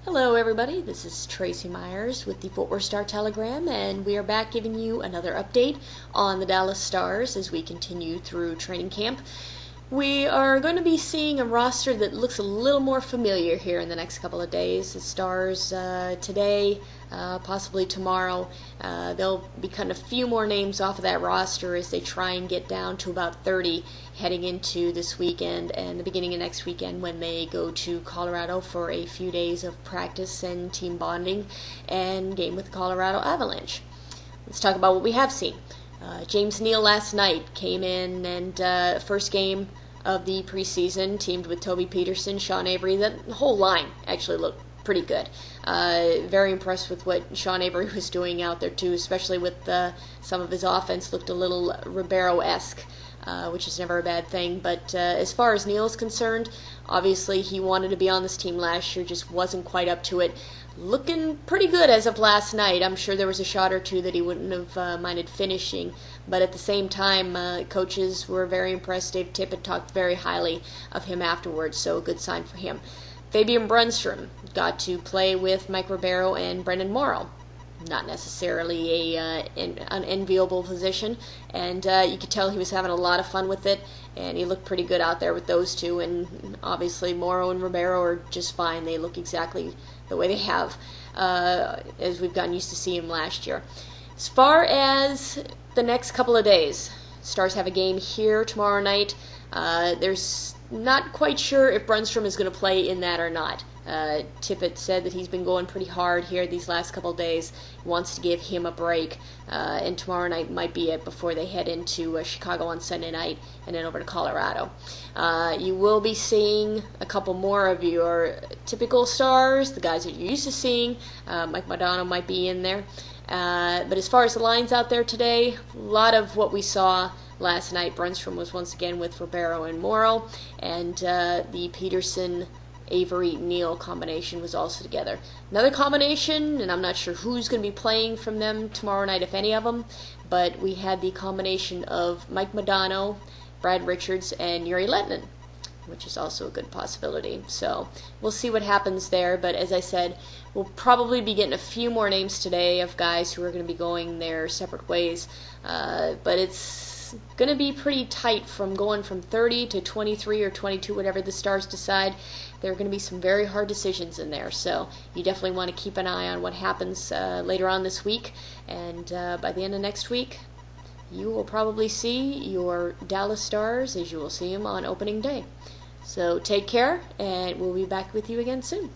Hello everybody, this is Tracey Myers with the Fort Worth Star-Telegram, and we are back giving you another update on the Dallas Stars as we continue through training camp. We are going to be seeing a roster that looks a little more familiar here in the next couple of days. The Stars today, possibly tomorrow, they'll be cutting a few more names off of that roster as they try and get down to about 30 heading into this weekend and the beginning of next weekend when they go to Colorado for a few days of practice and team bonding and game with the Colorado Avalanche. Let's talk about what we have seen. James Neal last night came in and first game of the preseason teamed with Toby Peterson, Sean Avery. The whole line actually looked pretty good. Very impressed with what Sean Avery was doing out there too, especially with some of his offense looked a little Ribeiro-esque, which is never a bad thing. But as far as Neal's concerned, obviously he wanted to be on this team last year, just wasn't quite up to it. Looking pretty good as of last night. I'm sure there was a shot or two that he wouldn't have minded finishing, but at the same time, coaches were very impressed. Dave Tippett talked very highly of him afterwards, so a good sign for him. Fabian Brunstrom got to play with Mike Ribeiro and Brendan Morrow. Not necessarily an enviable position, and you could tell he was having a lot of fun with it, and he looked pretty good out there with those two, and obviously Morrow and Ribeiro are just fine. They look exactly the way they have, as we've gotten used to seeing them last year. As far as the next couple of days, Stars have a game here tomorrow night. There's not quite sure if Brunstrom is going to play in that or not. Tippett said that he's been going pretty hard here these last couple of days. He wants to give him a break, and tomorrow night might be it before they head into Chicago on Sunday night and then over to Colorado. You will be seeing a couple more of your typical Stars, the guys that you're used to seeing. Mike Modano might be in there. But as far as the lines out there today, a lot of what we saw last night. Brunstrom was once again with Ribeiro and Morrow, and the Peterson Avery-Neal combination was also together. Another combination, and I'm not sure who's going to be playing from them tomorrow night, if any of them, but we had the combination of Mike Modano, Brad Richards, and Yuri Letnin, which is also a good possibility. So we'll see what happens there, but as I said, we'll probably be getting a few more names today of guys who are going to be going their separate ways, but it's going to be pretty tight from going from 30 to 23 or 22, whatever the Stars decide. There are going to be some very hard decisions in there, so you definitely want to keep an eye on what happens later on this week, and by the end of next week, you will probably see your Dallas Stars as you will see them on opening day. So take care, and we'll be back with you again soon.